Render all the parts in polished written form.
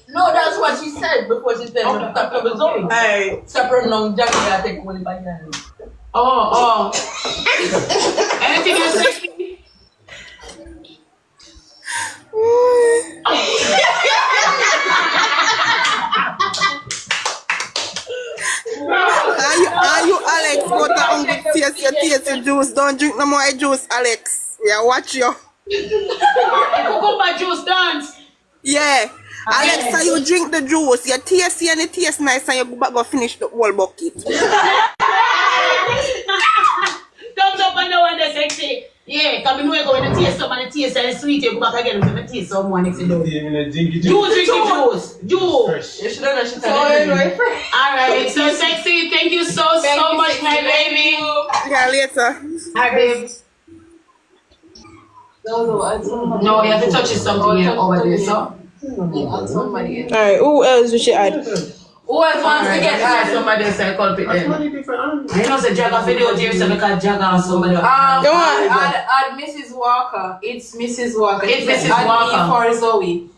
No, that's what she said before she said hey, separate long jacket I take one by hand. Oh. Anything else sexy? Are you Alex? Go down with taste juice. Don't drink no more juice, Alex. Yeah, watch you. Cucumber juice dance. Yeah. Alex, so you drink the juice, you taste and it tastes nice and you go back go finish the whole bucket. Thumbs up on the one that's sexy. Yeah, because we know you're going to taste some and the taste and sweet, you go back again and taste someone next to you. Juice, juice. You should have done alright, so sexy, thank you so much, my baby. Yeah, later. Hi, babe. No, you have to touch something here over there, so. Alright, who else we should add? Who else wants to get add somebody else I call it then? I know the Jagger video James because Jagger and somebody else. Add Mrs. Walker. It's Mrs. Walker. It's Mrs. Walker. For Zoe.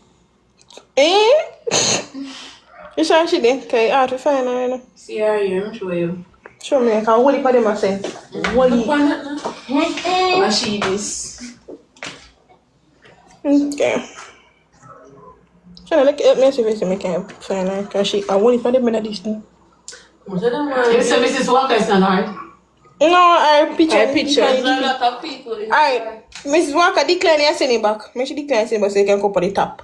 You sure she did? Okay, I have to find her right now. See her here, I'm sure you. Show me, I can hold it for them I say. Hold it. And she this. Okay. Trying to help me see if I can find her. Because I want it for them in addition. You say Mrs. Walker is not hard? No, I picture. There's a lot of people. Alright, Mrs. Walker, decline your sending back. Make sure decline sending back so you can go for the top.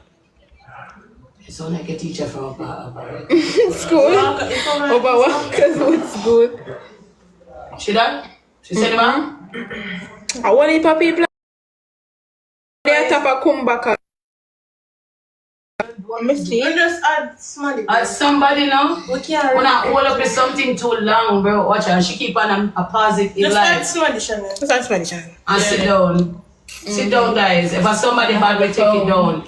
You sound like a teacher from School. Over what? Because it's good. She done? She said it back? I want it for people. They top a come back. You just add somebody. Somebody now? We can't when I hold up with something too long, bro, watch her. She keep on a positive just life. add somebody, Shannon. Just add somebody, Shannon. And sit down. Sit down, guys. If somebody bad, we take it down.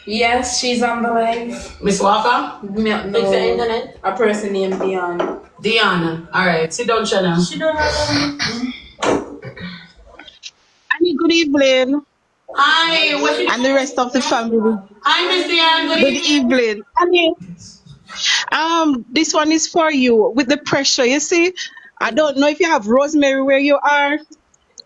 Yes, she's on the live. Miss Walker? No, a person named Dion. Diana. Alright, sit down, Shannon. She don't have Annie, good evening. Hi, what you And the rest of the family. Hi, Miss Diana. Good evening. Annie. This one is for you with the pressure. You see, I don't know if you have rosemary where you are,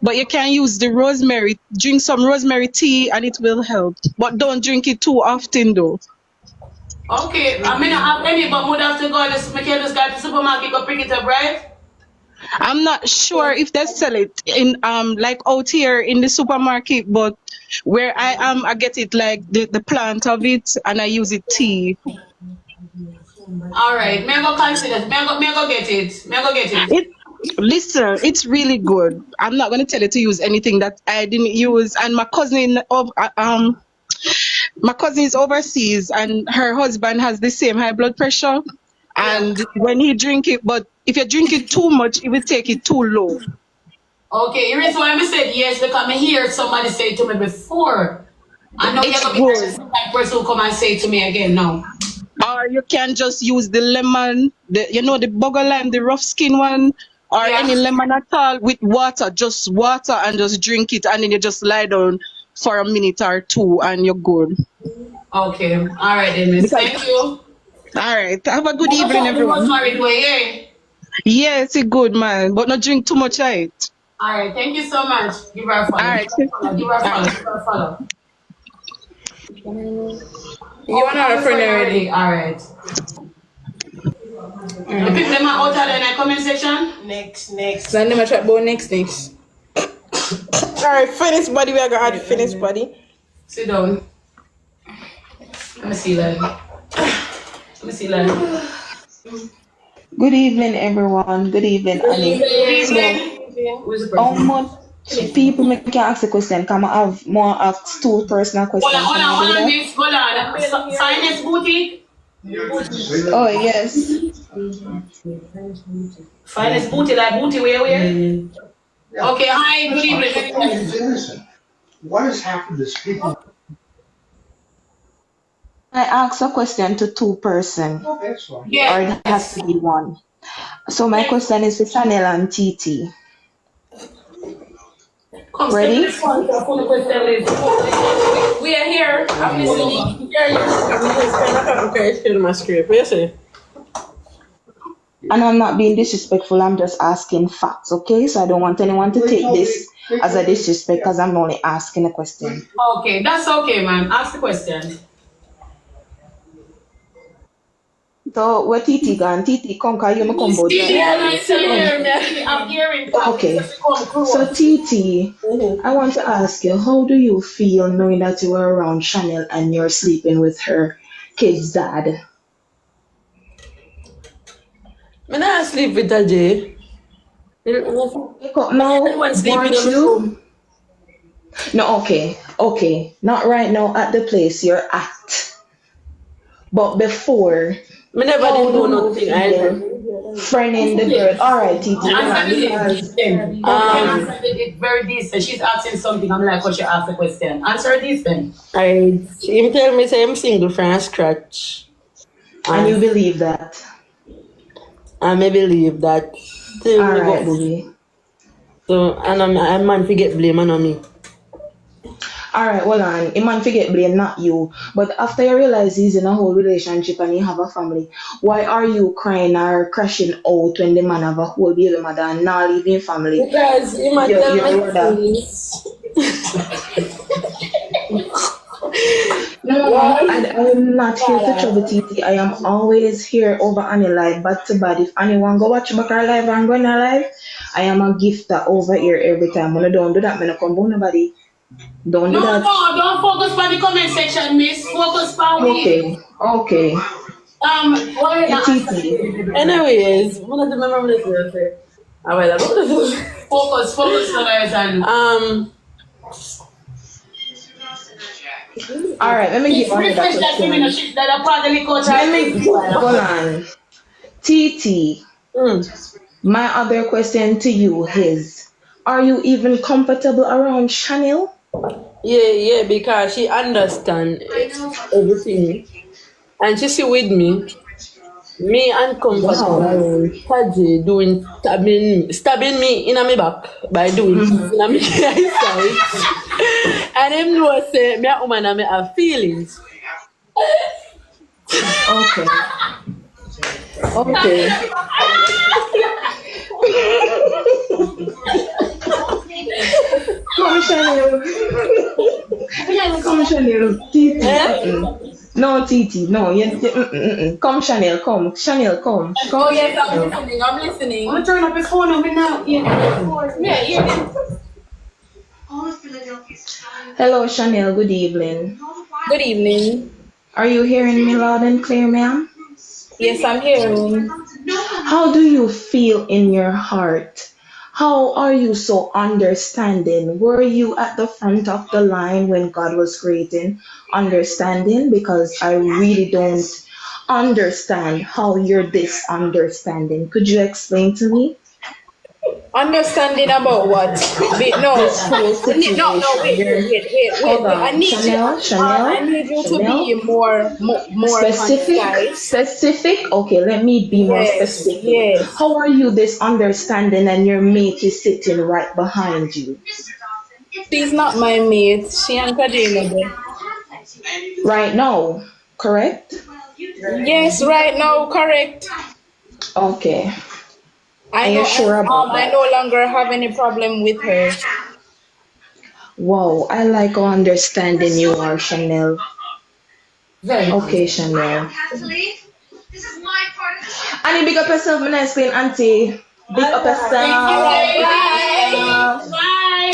but you can use the rosemary. Drink some rosemary tea and it will help. But don't drink it too often though. Okay, I may not have any, but would have to go to the supermarket go pick it up, right? I'm not sure if they sell it in like out here in the supermarket, but where I am, I get it like the plant of it and I use it tea. Alright, may I go consider may I go get it. Listen, it's really good. I'm not gonna tell you to use anything that I didn't use. And my cousin is overseas and her husband has the same high blood pressure. And when he drink it, but if you drink it too much, it will take it too low. Okay, the reason why I said yes because I hear somebody say it to me before. I know you're gonna be the person who come and say it to me again now. Or you can just use the lemon, the bugger lime, the rough skin one, or any lemon at all with water, just water and just drink it and then you just lie down for a minute or two and you're good. Okay, all right then, miss. Thank you. All right, have a good evening, everyone. Yes, it's good, man, but not drink too much of it. All right, thank you so much. Give her a follow. All right, give her a follow. You want our friend already? All right. You pick them out in the comment section? Next. Send them a chat about next. All right, finish body. We are going to add finish body. Sit down. Let me see that. Good evening, everyone. Good evening, Ali. So, how much people may ask a question? Can I have more of two personal questions? Hold on, miss. Hold on. Finance boutique? Oh, yes. Finance booty, like booty where? Okay, hi, good evening. What has happened to people? I ask a question to two person, Oh, that's fine. Yeah. or it has to be one. So my question is for Chanel and TT. Ready? We are here. I'm listening. Okay, share my script. What you say? And I'm not being disrespectful, I'm just asking facts, okay? So I don't want anyone to take this as a disrespect because I'm only asking a question. Okay, that's okay, man. Ask the question. So where TT gone? TT, come, cause you me come both. I'm hearing. Okay. So TT, I want to ask you, how do you feel knowing that you were around Chanel and you're sleeping with her kid's dad? Me not sleep with a J. No, Everyone sleeping weren't in the you? room. No, okay. Not right now at the place you're at. But before, Me never how did do do you nothing either. feel friending the girl? Alright, TT, because Answer it very decent. She's asking something. I'm like, what she asked the question. Answer this then. Him tell me say I'm single from scratch. and you believe that. And I believe that still me Alright, got Boogie. so and a man forget blame on me. Alright, hold on. A man forget blame, not you. But after you realize he's in a whole relationship and you have a family, why are you crying or crashing out when the man have a whole baby mother and not leaving family? Because he might Your tell brother. me No, I'm not here to trouble TT. I am always here over Annie live, bad to bad. If anyone go watch back our live and go in our live, I am a gifter over here every time. When I don't do that, when I come home nobody. Don't do No, that. don't focus on the comment section, miss. Focus on me. Okay. Why not? TT. anyways, one of the memories I say. Focus on us and Alright, let me give on that refresh that question. community that a part of the culture. Let me hold on. TT, my other question to you is, are you even comfortable around Chanel? Yeah, because she understand everything. And she see with me uncomfortable Wow. around Taji doing stabbing me in my back by doing in my side. And him know say me a woman and me have feelings. Okay. Come Chanel. Come Chanel. TT. No TT. No. Come Chanel. Come. Chanel. Come. Oh yes, I'm listening. I'm turn up his phone on me now. Yeah. Hello Chanel. Good evening. Good evening. Are you hearing me loud and clear, ma'am? Yes, I'm hearing. How do you feel in your heart? How are you so understanding? Were you at the front of the line when God was creating understanding? Because I really don't understand how you're this understanding. Could you explain to me? Understanding about what? Wait, no. This whole situation. Wait. Hold on. I need Chanel, I need you to be more specific. concise. Specific. Okay, let me be more Yes, specific. yes. How are you this understanding and your mate is sitting right behind you? She's not my mate. She ain't available. Right now, correct? Yes, right now, correct. Okay. I Are you know. sure about I that? no longer have any problem with her. Wow, I like how understanding you are, Chanel. Okay, Chanel. Annie, big up yourself, when I explain, Auntie. Big up yourself. Bye.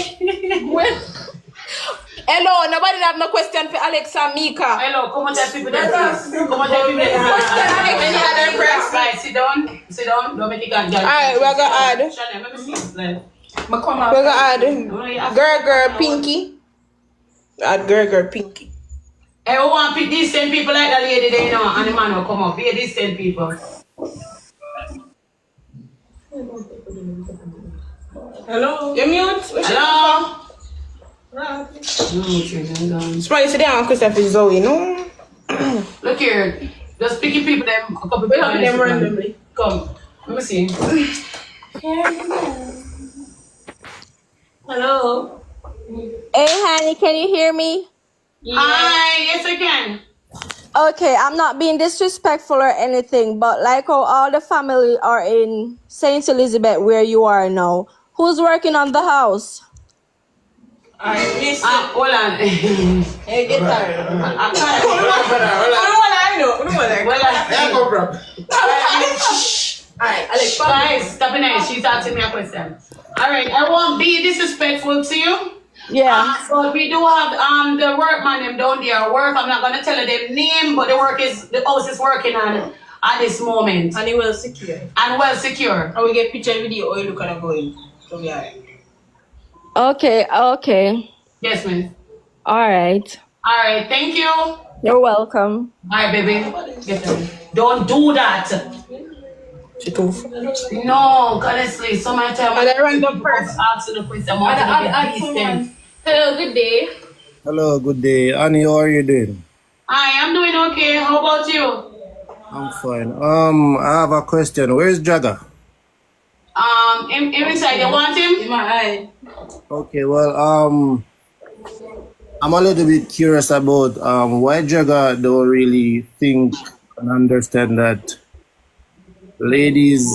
Hello, nobody have no question for Alexa Mika. Hello, come on, tell people that. Come on, tell people that. Right, sit down. Don't make it go. Alright, we're gonna add. Chanel, let me see. We're gonna add girl Pinky. Add girl Pinky. Hey, we want decent people like that lady there, you know, and the man will come up. Be decent people. Hello? You mute? Hello? Smile, sit down, Christopher Zoe, no? Look here. Just picking people them a couple people. Them randomly. Come. Let me see. Hello. Hey, honey, can you hear me? Hi, yes I can. Okay, I'm not being disrespectful or anything, but like how all the family are in Saint Elizabeth, where you are now, who's working on the house? Hold on. Hey, get tired. I can't. Alright, Alex, Guys, stop it now. She's asking me a question. Alright, I won't be disrespectful to you. Yeah. So we do have the workman them down there work. I'm not gonna tell you their name, but the house is working on at this moment. and it will secure. And well secure. And we get picture and video or you look at it going. So we are. Okay. Yes, ma'am. All right. Alright, thank you. You're welcome. Alright, baby. Get them. Don't do that. No, honestly, so many times And I random person. asking the question. I want to get decent. Hello, good day. Hello, good day. Annie, how are you doing? Hi, I'm doing okay. How about you? I'm fine. I have a question. Where is Jagger? Inside, you want him? In my eye. Okay, well, I'm a little bit curious about why Jagger don't really think and understand that ladies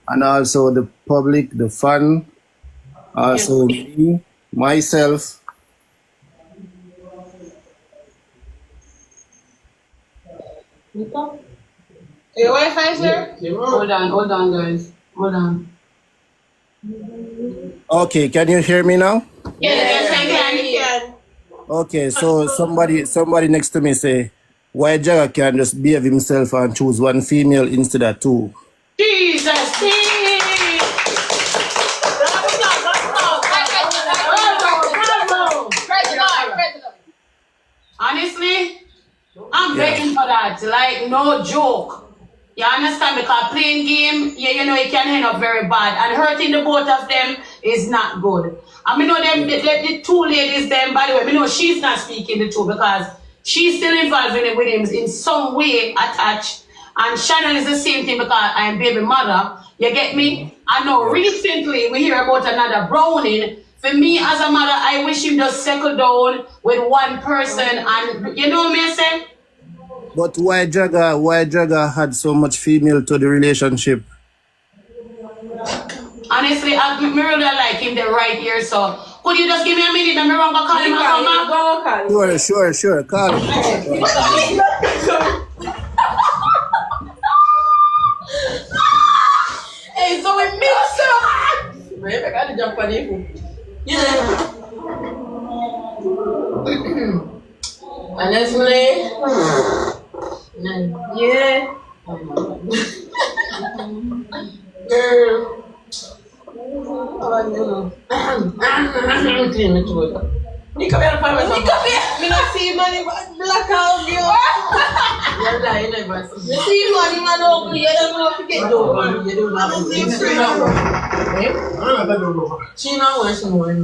and also the public, the fan, also me, myself. Your Wi-Fi, sir? Hold on, guys. Hold on. Okay, can you hear me now? Yes, I can. Okay, so somebody next to me say, why Jagger can just behave himself and choose one female instead of two? Jesus, honestly, I'm begging for that. Like, no joke. You understand? Because playing game, you know, it can end up very bad. And hurting the both of them is not good. I mean, know them, the two ladies, them, by the way, I know she's not speaking the truth because she's still involved with him in some way attached. And Shannon is the same thing because I am baby mother. You get me? I know recently we hear about another Browning. For me as a mother, I wish him just settle down with one person and you know what I say? But why Jagger had so much female to the relationship? Honestly, I really like him the right here, so could you just give me a minute and me run go call him and come back? Sure, call him. Hey, so we mix up. Man, I got to jump on you. Yeah. Honestly. Yeah. Girl. Oh, no. Clean it good. You come here, Pamela. You come here. Me not see money, black out, you. You're lying, never. You see money, man, ugly. You don't know if you get done. You don't know. She not want some more.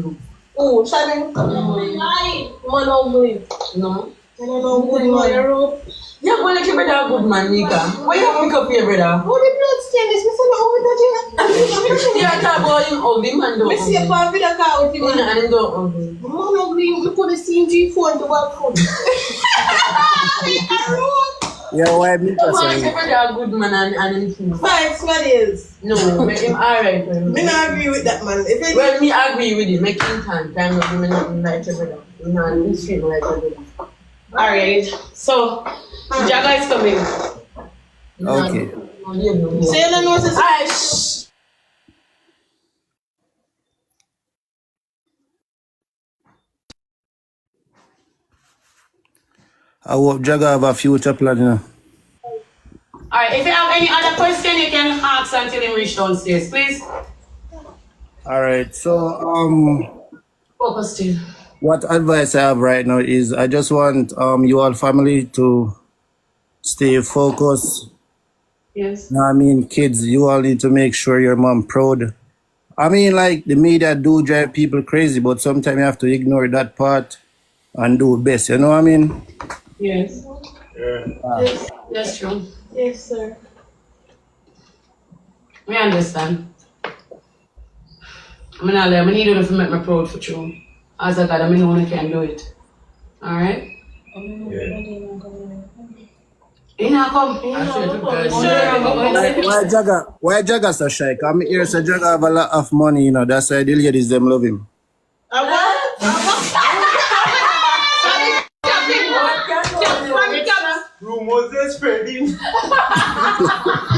Oh, Shannon. Man, ugly. No. I don't know who you are. Yeah, but like your brother good man, Nika. Why you pick up your brother? Oh, the blood stain is missing the old that you. Yeah, talk about him ugly man though. Me see a part of the car with him and him don't ugly. Man ugly, you could have seen G4 in the work phone. Yeah, why me? Why your brother good man and him? Thanks, what is? No, make him alright. Me not agree with that man. Well, me agree with him. Make him time. Time of him not like your brother. Me not in street like your brother. Alright, so Jagger is coming. Okay. Say the noses. Alright, shh. I hope Jagger have a future plan, you know. Alright, if you have any other question, you can ask until he reach downstairs, please. Alright, so Focus still. what advice I have right now is I just want you all family to stay focused. Yes. You know what I mean, kids, you all need to make sure your mom proud. I mean, like, the media do drive people crazy, but sometimes you have to ignore that part and do best, you know what I mean? Yes. Yeah. Yes, that's true. Yes, sir. Me understand. I mean, I need you to make me proud for you. As a God, I mean, only can do it. Alright? Yeah. You know, come. Why Jaga so shy? Come here, so Jaga have a lot of money, you know. That's why the ladies them love him. Rumors spreading.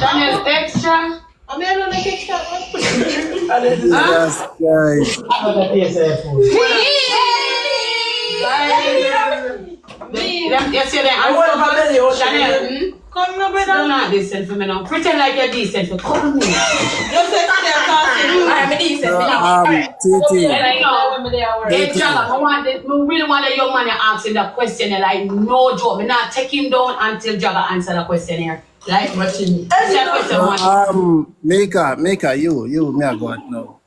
Daniel, extra. Yes, guys. Yes, you're there. Chanel. Come no, brother. You're not decent for me now. Pretend like you're decent for come here. Just say I'm decent. Titi. Hey, Jaga, I really want the young man asking that question. Like, no joke. Me not take him down until Jaga answer the question here. Like, watching. Mika, you, me a God now.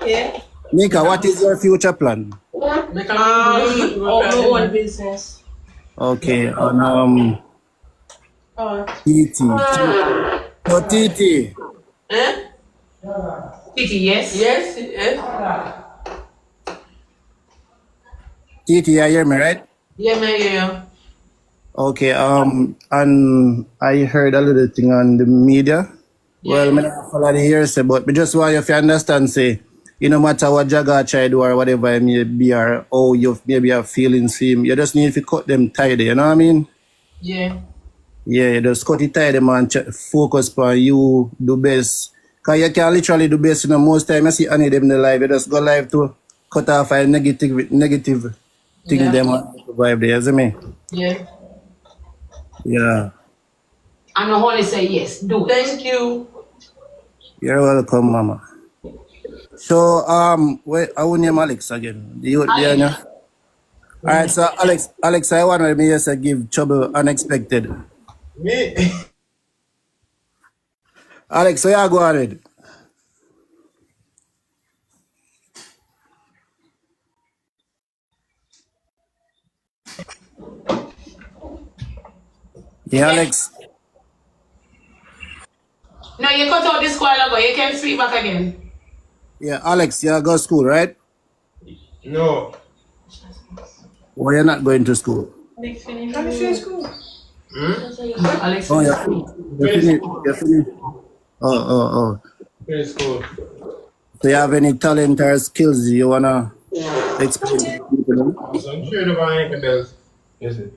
Yeah. Mika, what is your future plan? Own my own business. Okay, and Titi. So Titi. Eh? Titi, yes? Yes. Eh? Titi, you hear me, right? Yeah. Okay, and I heard a little thing on the media. Well, I don't follow the hearsay, but I just want you to understand, say, no matter what Jaga try to do or whatever it may be, or how you maybe have feelings for him, you just need to cut them tidy, you know what I mean? Yeah. Yeah, you just cut it tidy, man, focus on you, do best. Because you can literally do best, most time you see any of them in the life, you just go live to cut off a negative thing them vibe there, you see me? Yeah. Yeah. And I only say yes, do it. Thank you. You're welcome, mama. So, wait, I will name Alex again. Alex. Alright, so Alex, I want me to give trouble unexpected. Me? Alex, so you go ahead. Yeah, Alex. No, you cut out this while ago. You can speak back again. Yeah, Alex, you go to school, right? No. Or you're not going to school? Alex. Oh, you're finished. Oh. Finish school. So you have any talent or skills you wanna explain to people? So I'm sure the buying the bells. Yes, sir.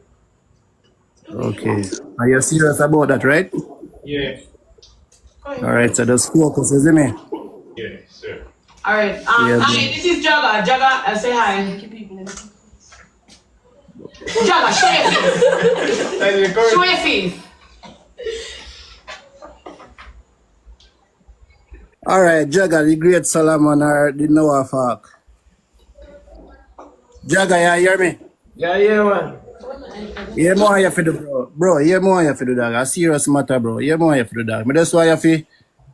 Okay. Are you serious about that, right? Yeah. Alright, so just focus, isn't it? Yeah, sir. Alright. Yeah, Hi, this is Jaga. Jaga, say hi. Jaga, show your face. Show your face. Alright, Jaga, the great Solomon or the Noah Fark. Jaga, you hear me? Yeah, man. Hear more you for do, bro. Bro, hear more you for do that. A serious matter, bro. Hear more you for do that. Me just want you for,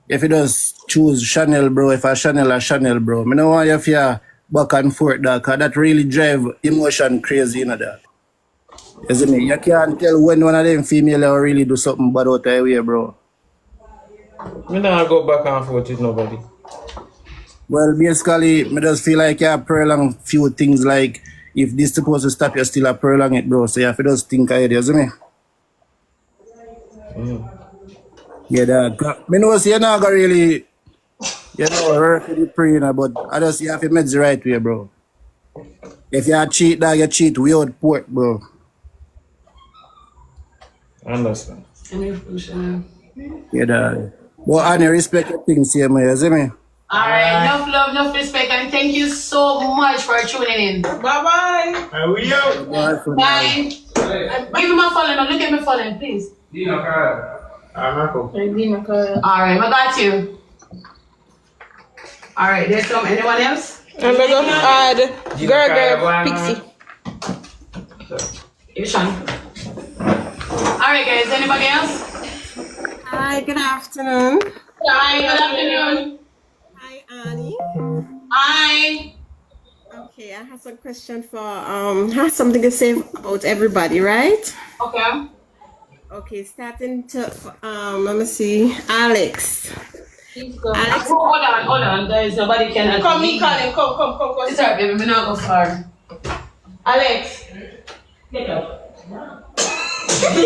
if you just choose Chanel, bro, if a Chanel, bro. Me don't want you for back and forth, that, cause that really drive emotion crazy, you know that. You see me? You can't tell when one of them female will really do something bad out of way, bro. Me not go back and forth with nobody. Well, basically, me just feel like you prolong few things like if this supposed to stop, you still prolong it, bro. So you have to just think ahead, you see me? Yeah, that. Me know you're not gonna really, work with the prayer, but I just you have to make the right way, bro. If you cheat, you cheat without port, bro. I understand. Yeah, that. But I respect your things here, man, you see me? Alright, enough love, enough respect, and thank you so much for tuning in. Bye. Are we out? Bye. Give him a follow now. Look at me following, please. Alright, I got you. Alright, there's anyone else? I'm gonna add Girl Pixie. You Sean. Alright guys, anybody else? Hi, good afternoon. Hi, good afternoon. Hi, Annie. Hi. Okay, I have some question for I have something to say about everybody, right? Okay. Okay, starting to let me see. Alex. Alex, Hold on. There is nobody can. Come, me call him. Come. It's alright, baby. Me not go far. Alex. Get up. Hey,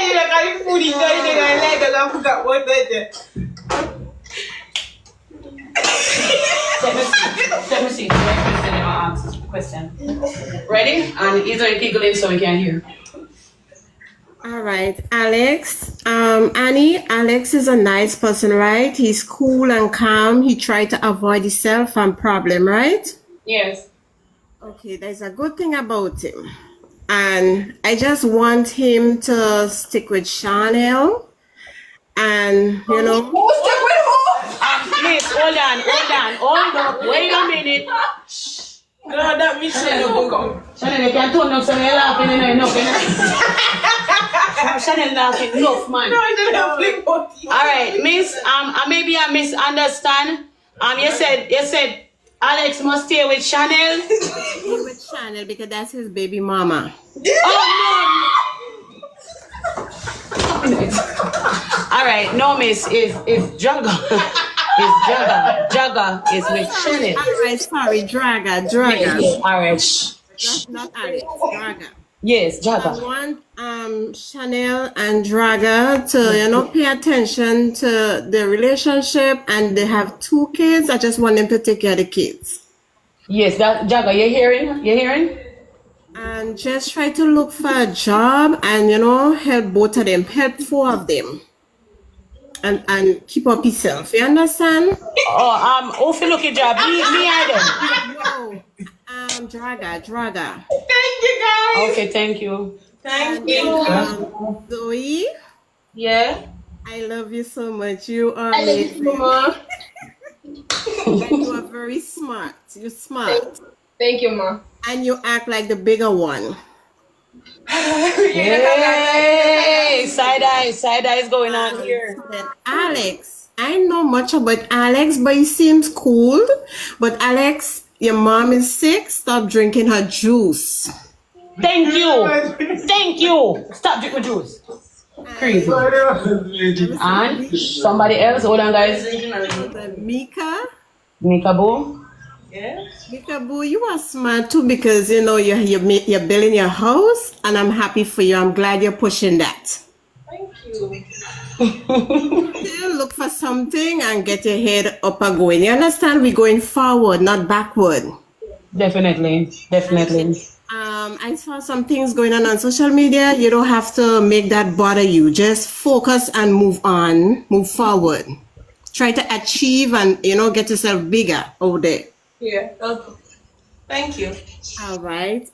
you like I'm foodie guy, you like I forgot what that is. Let me see. The right question I'll answer the question. Ready? And he's already giggling so we can hear. All right, Alex. Annie, Alex is a nice person, right? He's cool and calm. He tried to avoid himself and problem, right? Yes. Okay, there's a good thing about him. And I just want him to stick with Chanel. And, you know, Miss, hold up. Wait a minute. no, that Michelle. Chanel, you can turn up so you're laughing enough. Chanel laughing enough, man. No, I didn't have flip out. All right, Miss. Maybe I misunderstand. You said Alex must stay with Chanel. stay with Chanel because that's his baby mama. Oh no. All right, no, Miss. Is Jagger. Is Jagger is with Chanel. All right, sorry, Draga. All right. Shh. Not Alex, Draga. Yes, I Jagger. want Chanel and Draga to, you know, pay attention to the relationship, and they have 2 kids. I just want them to take care of the kids. Yes, that Jagger. You hearing? And just try to look for a job and, you know, help both of them, help 4 of them. And keep up yourself. You understand? Oh, if you look at job, me and them. No. Draga. Thank you, guys. Okay, thank you. Thank you. Zoe, Yeah. I love you so much. You are amazing. And you are very smart. You're smart. Thank you, Ma. And you act like the bigger one. Hey, side eye is going on here. Then Alex, I know much about Alex, but he seems cool. But Alex, your mom is sick. Stop drinking her juice. Thank you. Stop drinking juice. Crazy. And somebody else. Hold on, guys. Mika. Mika Boo. Mika Boo, you are smart too because you know you're building your house, and I'm happy for you. I'm glad you're pushing that. Thank you. Still look for something and get your head up and going. You understand? We're going forward, not backward. Definitely. I saw some things going on social media. You don't have to make that bother you. Just focus and move on, move forward. Try to achieve and, you know, get yourself bigger over there. Yeah. Okay. Thank you. All right.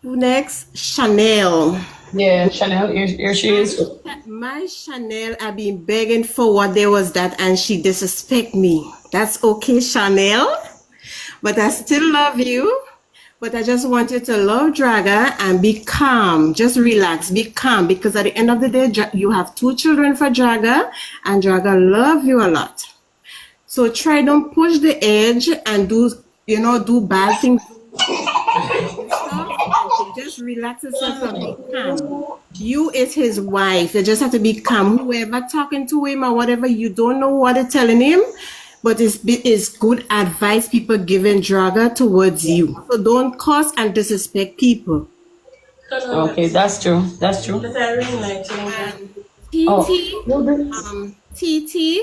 Who next? Chanel. Yeah, Chanel, here she is. My Chanel, I've been begging for what there was that, and she disrespect me. That's okay, Chanel. But I still love you. But I just want you to love Draga and be calm. Just relax, be calm. Because at the end of the day, you have 2 children for Draga, and Draga love you a lot. So try, don't push the edge and do bad things. Just relax yourself and be calm. You is his wife. You just have to be calm. Whoever talking to him or whatever, you don't know what they're telling him, but it's good advice people giving Draga towards you. So don't curse and disrespect people. Okay, that's true. But I really like TT.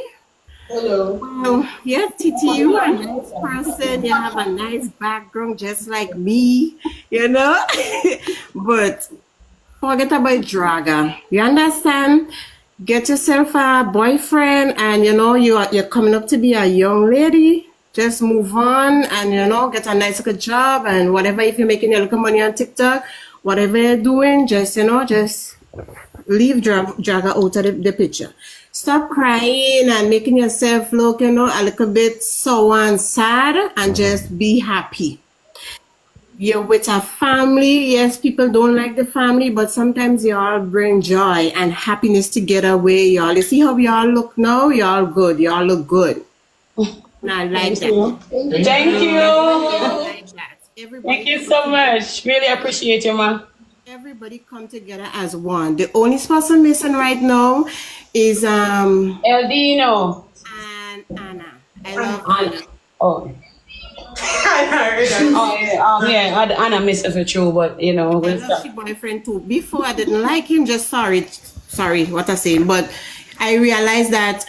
Hello. Yeah, Titi, you are a nice person. You have a nice background, just like me, you know. But forget about Draga. You understand? Get yourself a boyfriend, and you know you're coming up to be a young lady. Just move on, and you know get a nice little job and whatever. If you're making a little money on TikTok, whatever you're doing, just leave Draga out of the picture. Stop crying and making yourself look, a little bit sour and sad, and just be happy. You're with a family. Yes, people don't like the family, but sometimes y'all bring joy and happiness together where y'all. You see how y'all look now? Y'all good. Y'all look good. And I like that. Thank you. I like that. everybody Thank you come so together. much. Really appreciate you, ma. Everybody come together as one. The only person missing right now is Eldino. and Anna. I love Anna. Oh. Oh yeah, Anna miss her for true, but you know, I we'll love she boyfriend too. Before I didn't like him, just sorry what I say, but I realized that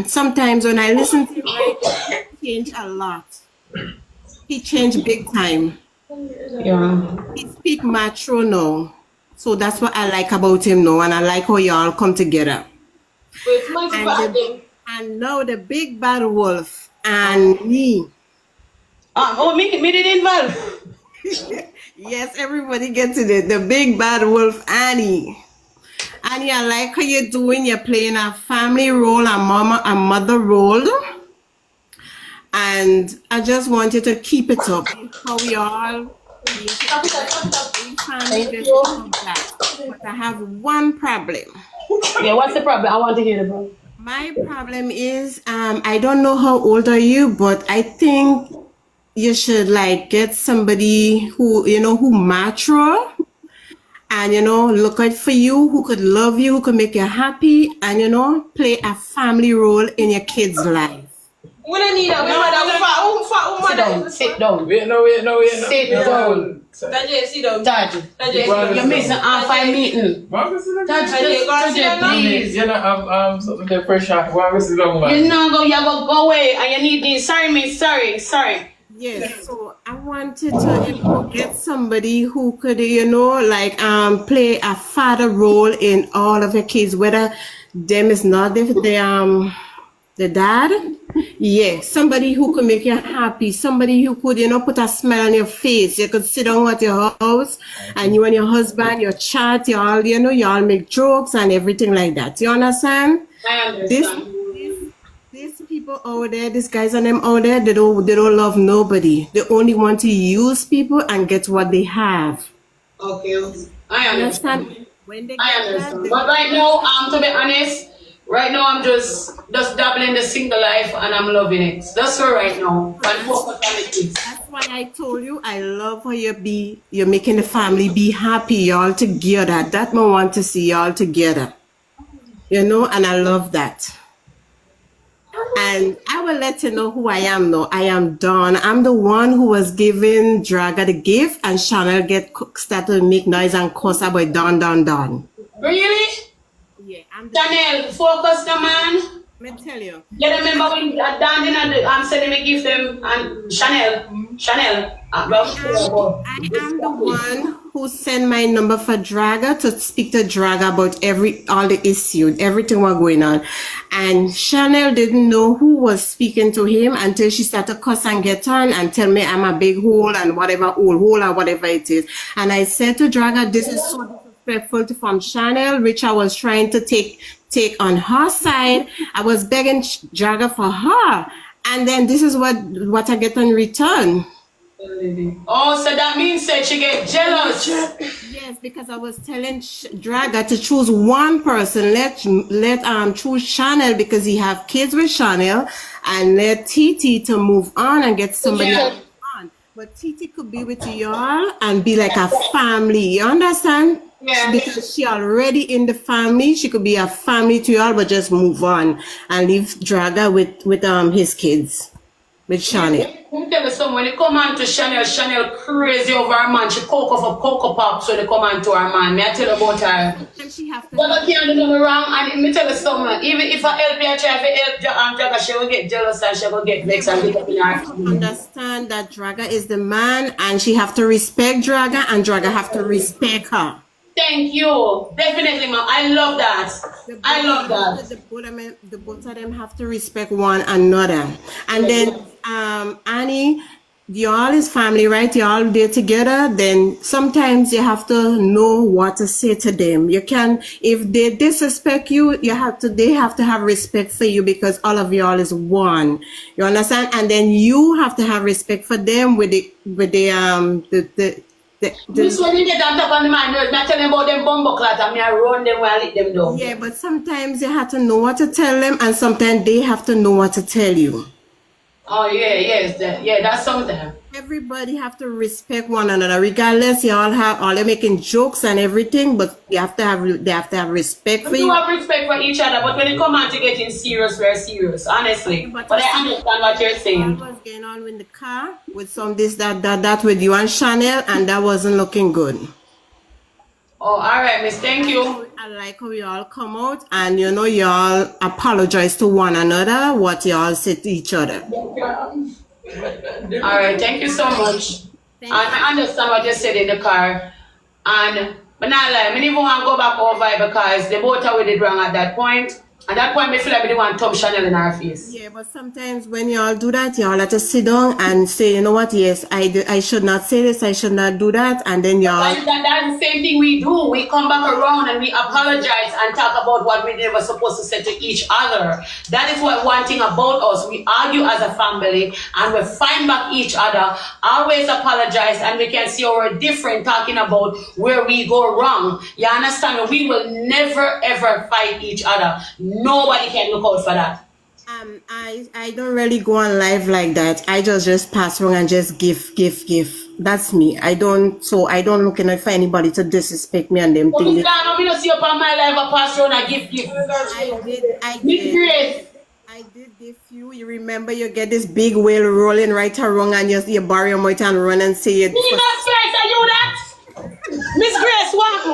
sometimes when I listen to him, right, he changed a lot. He changed big time. Yeah. He speak mature now. So that's what I like about him now, and I like how y'all come together. And now the big bad wolf and me. Me did involve. Yes, everybody gets it. The big bad wolf, Annie. Annie, I like how you're doing. You're playing a family role, a mother role. And I just want you to keep it up. How we all being family, just keep up that. But I have one problem. Yeah, what's the problem? I want to hear the problem. My problem is, I don't know how old are you, but I think you should like get somebody who mature and look out for you, who could love you, who could make you happy, and play a family role in your kid's life. We don't need that. Sit down. Wait, no. Sit down. Tajay, sit down. Taj, you're missing half a meeting. Taj, please. You know, I'm something the pressure. Why was it long, man? You go away, and you need this. Sorry. Yes, so I wanted to get somebody who could, play a father role in all of your kids, whether them is not the dad. Yeah, somebody who could make you happy, somebody who could, put a smile on your face. You could sit down at your house and you and your husband, you chat, y'all make jokes and everything like that. You understand? I understand. These people out there, these guys and them out there, they don't love nobody. They only want to use people and get what they have. Okay, I understand. When they I understand. But right now, to be honest, right now I'm just dabbling the single life and I'm loving it. That's all right now. And focus on the kids. That's why I told you I love how you're making the family be happy, y'all together. That I want to see y'all together. And I love that. And I will let you know who I am now. I am Dawn. I'm the one who was giving Draga the gift and Chanel started to make noise and cuss about Dawn. Really? Yeah, I'm Chanel, focus the man. Let me tell you. You remember when Dan and sending me gift them and Chanel. I am the one who sent my number for Draga to speak to Draga about all the issue, everything was going on. And Chanel didn't know who was speaking to him until she started to cuss and get on and tell me I'm a big hole and whatever, old hole or whatever it is. And I said to Draga, this is so disrespectful from Chanel, which I was trying to take on her side. I was begging Draga for her. And then this is what I get in return. Oh, so that means that she get jealous. Yes, because I was telling Draga to choose one person. Let choose Chanel because he have kids with Chanel, and let Titi to move on and get somebody else on. But Titi could be with y'all and be like a family. You understand? Yeah. Because she already in the family, she could be a family to y'all, but just move on and leave Draga with his kids. With Chanel. Let me tell you something, when they come on to Chanel crazy over her man. She coke off a Cocoa Pop, so they come on to her man. May I tell you about her? And she have to. But I can't do me wrong, and let me tell you something. Even if I help you, I try to help Draga, she will get jealous and she will get vexed and get up in her. Understand that Draga is the man, and she have to respect Draga, and Draga have to respect her. Thank you. Definitely, ma'am. I love that. The both of them have to respect one another. And then, Annie, y'all is family, right? Y'all there together. Then sometimes you have to know what to say to them. You can, if they disrespect you, they have to have respect for you because all of y'all is one. You understand? And then you have to have respect for them This one you get on top of the man, I tell them about them bumbo clat and I run them while I let them down. Yeah, but sometimes you have to know what to tell them and sometimes they have to know what to tell you. Oh, yeah, yes. That's something. everybody have to respect one another, regardless. Y'all making jokes and everything, but they have to have respect for We do you. have respect for each other, but when it comes on to getting serious, we're serious, honestly. But I understand what you're saying. What was going on in the car with some this, that with you and Chanel, and that wasn't looking good. Oh, all right, miss. Thank you. I like how y'all come out and y'all apologize to one another, what y'all said to each other. All right, thank you so much. I understand what you said in the car. And but not lie, I even want to go back over it because they both are did wrong at that point. At that point, I feel like they want Tom Chanel in our face. Yeah, but sometimes when y'all do that, y'all have to sit down and say, you know what, yes, I should not say this, I should not do that, and then y'all... That's the same thing we do. We come back around and we apologize and talk about what we were supposed to say to each other. That is what one thing about us. We argue as a family and we find back each other, always apologize, and we can see we're different talking about where we go wrong. You understand? We will never ever fight each other. Nobody can look out for that. I don't really go on live like that. I just pass around and just give. That's me. I don't look enough for anybody to disrespect me and them But things. I'm not see up on my live, I pass around and give. I did give you. You remember you get this big whale rolling right or wrong and you borrow your mic and run and say it. Miss Grace, are you that? Miss Grace, what?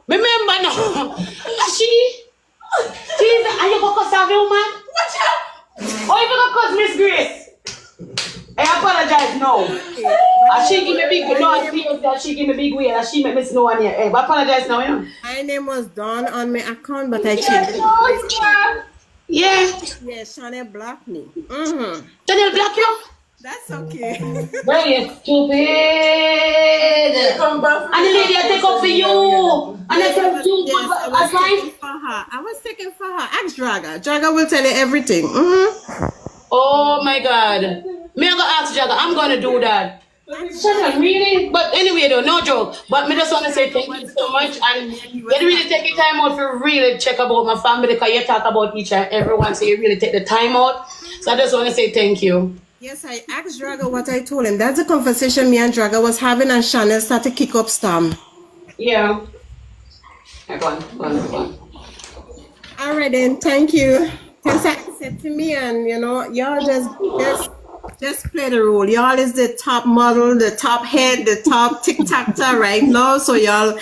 Remember now. She's are you going to serve you, man? Watch out! Oh, you going to cause Miss Grace? I apologize now. And she give me big no, she give me big way and she make me no one here. I apologize now, you know. My name was Dawn on my account, but I changed it. Yeah. Yeah, Chanel blocked me. Chanel block you? That's okay. Well, you stupid. And the lady I take up for you. And I tell you I was taking for her. Ask Draga. Draga will tell you everything. Oh my God. Me I'm gonna ask Draga. I'm gonna do that. Chanel, really? But anyway though, no joke. But me just wanna say thank you so much and you really take your time out to really check about my family because you talk about each and everyone, so you really take the time out. So I just wanna say thank you. Yes, I asked Draga what I told him. That's the conversation me and Draga was having, and Chanel started to kick up Storm. Yeah. Go on. All right then, thank you. Thanks for accepting me, and y'all just play the role. Y'all is the top model, the top head, the top TikToker right now. So y'all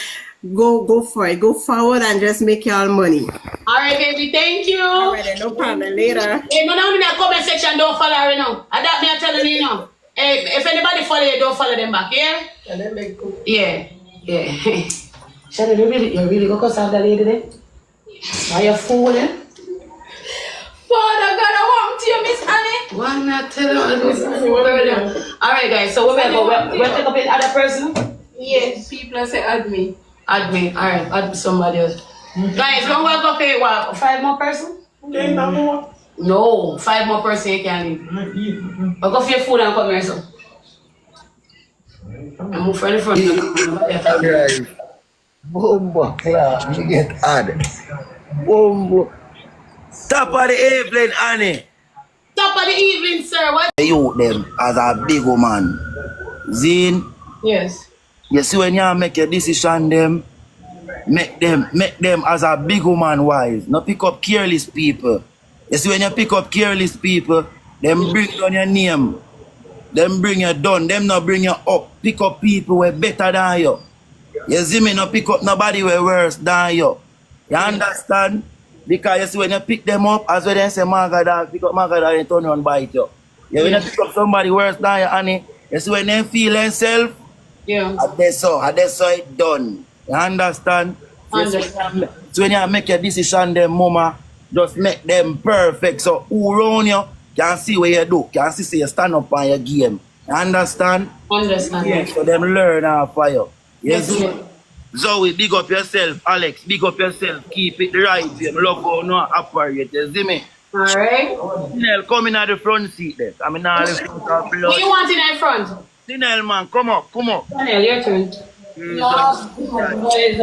go for it. Go forward and just make y'all money. All right, baby. Thank you. All right, then, no problem. Later. Hey, no, in the comment section, don't follow her now. That me, I'm telling you now. Hey, if anybody follow you, don't follow them back, yeah? Yeah. Shadow, you really go cause the lady there? Are you fooling? Father God, I want to you, Miss Annie. Why not tell her? All right, guys. So we're gonna go. We'll take up the other person. Yes, people say add me. Add me. All right, add somebody else. Guys, when we'll go for what? 5 more person? No, 5 more person you can leave. I'll go for your food and come here, so. I move from the front. Right. Bombo, yeah, you get add. Bombo. Top of the evening, Annie. Top of the evening, sir. What? You them as a big woman. Zine. Yes. You see when you make your decision, make them as a big woman wise. Not pick up careless people. You see when you pick up careless people, them bring down your name. Them bring you down. Them not bring you up. Pick up people who are better than you. You see me not pick up nobody who are worse than you. You understand? Because you see when you pick them up, as when they say Magada, pick up Magada and turn around bite you. Yeah, when you pick up somebody worse than you, Annie, you see when they feel themselves, yeah. That's so it done. You understand? So when you make your decision, them mama, just make them perfect. So who around you can see what you do, can see you stand up on your game. You understand? Understand. Yeah, so them learn off of you. Yes, Zoe, big up yourself. Alex, big up yourself. Keep it right. Love how no operate. You see me? Alright. Tinel, come in at the front seat there. I mean, all the front of blood. What you want in the front? Tinel, man, come up. Tinel, your turn.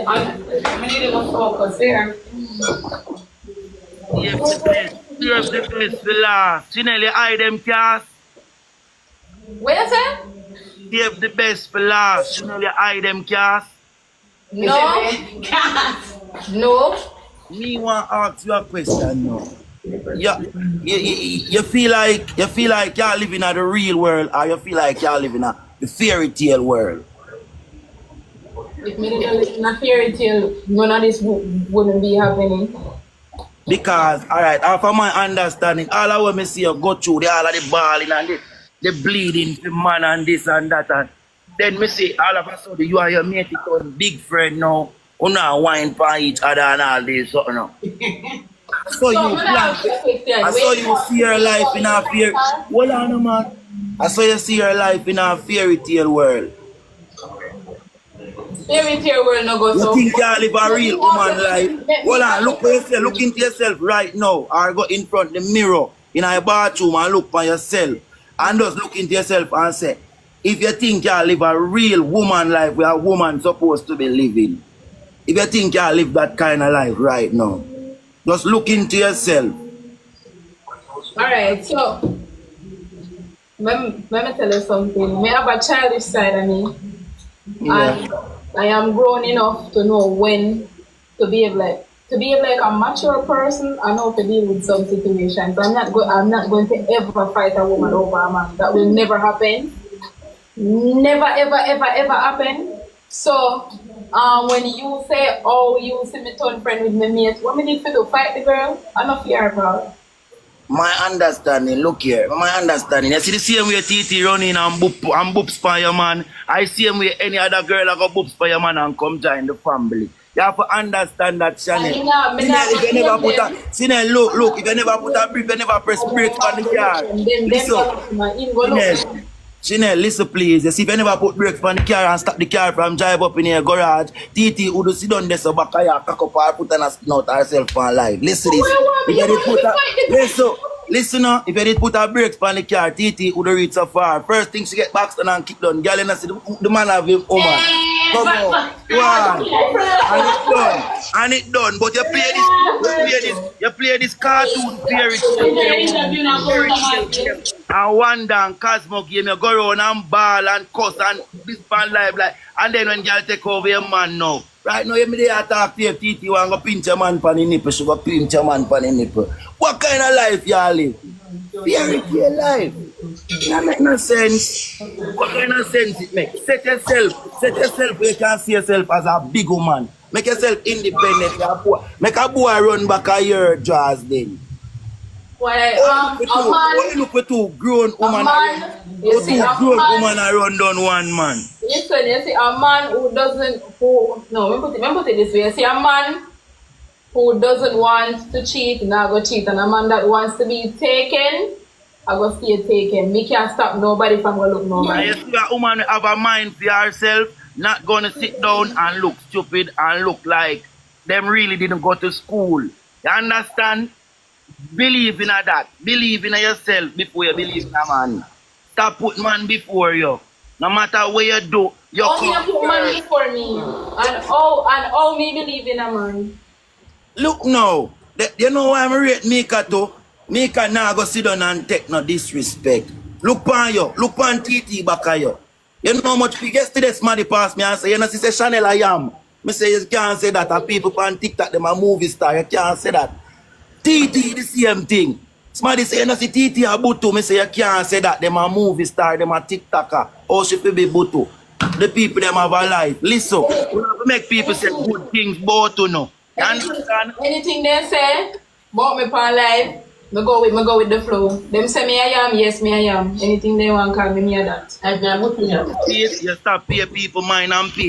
I need to go focus here. Yes, the best for last. Tinel, you hide them cast. What you say? Save the best for last. You know you eye them cast. No. No. Me want to ask you a question now. You feel like you're living in the real world, or you feel like you're living in the fairy tale world? If me didn't live in a fairy tale, none of this wouldn't be happening. Because, alright, after my understanding, all of what me see you go through, all of the balling and the bleeding, the man and this and that, and then me see all of a sudden you and your mate become big friend now, who now wine for each other and all this, something now. So you plan, I saw you see your life in a fairy, hold on man, I saw you see your life in a fairy tale world. Fairy tale world no go so. You think you live a real woman life? Hold on, look for yourself, look into yourself right now, or go in front of the mirror in a bathroom and look for yourself, and just look into yourself and say, if you think you live a real woman life where a woman supposed to be living, if you think you live that kind of life right now, just look into yourself. Alright, so let me tell you something. I have a childish side of me. Yeah. And I am grown enough to know when to behave like a mature person. I know to deal with some situations. I'm not going to ever fight a woman over a man. That will never happen. Never ever happen. So when you say, oh, you see me turn friend with my mate, what me need to do? Fight the girl? I'm not fear about. My understanding, look here, my understanding. You see the same way TT running and boops for your man. I see him way any other girl that go boops for your man and come join the family. You have to understand that, Chanel. If you never put a, look, if you never put a brick, you never press brakes on the car. Listen, Chanel, listen please. You see, if you never put brakes on the car and stop the car from drive up in your garage, TT would sit down there so back of your cock up or put on a snout herself on live. Listen this. If you did put a, listen now, if you did put a brakes on the car, TT would reach so far. First thing she get back and kick down. Girl, you see the man have him woman. Come on. One. And it done. But you play this cartoon fairy tale. And Wanda and Cosmo game, you go around and ball and cuss and this fan live like, and then when girl take over your man now. Right now, you may talk to your TT, you want to pinch your man for the nipple, she go pinch your man for the nipple. What kind of life you live? Fairy tale life. That make no sense. What kind of sense it make? Set yourself where you can see yourself as a big woman. Make yourself independent. Make a boy run back a year jaws then. Well, Why look for two grown women around one man? Listen, you see a man who doesn't, let me put it this way. You see a man who doesn't want to cheat, now go cheat. And a man that wants to be taken, I go stay taken. Me can't stop nobody from going to look nobody. You see a woman have a mind for herself, not going to sit down and look stupid and look like them really didn't go to school. You understand? Believe in that. Believe in yourself before you believe in a man. Stop putting man before you. No matter what you do, you come put man before me. And all me believe in a man. Look now. You know why I'm rate Mika too? Mika now go sit down and take no disrespect. Look on you. Look on TT back at you. You know how much yesterday somebody passed me and say, you know, she say Chanel I am. Me say you can't say that. And people on TikTok them a movie star. You can't say that. TT the same thing. Somebody say, you know, see TT a Butu. Me say, you can't say that. Them a movie star, them a TikToker. Or she be Butu. The people, them have a life. Listen, we have to make people say good things about you know. You understand? Anything they say about me for life, me go with the flow. Them say me I am, yes, me I am. Anything they want call me, me a that. You stop pay people mind and pay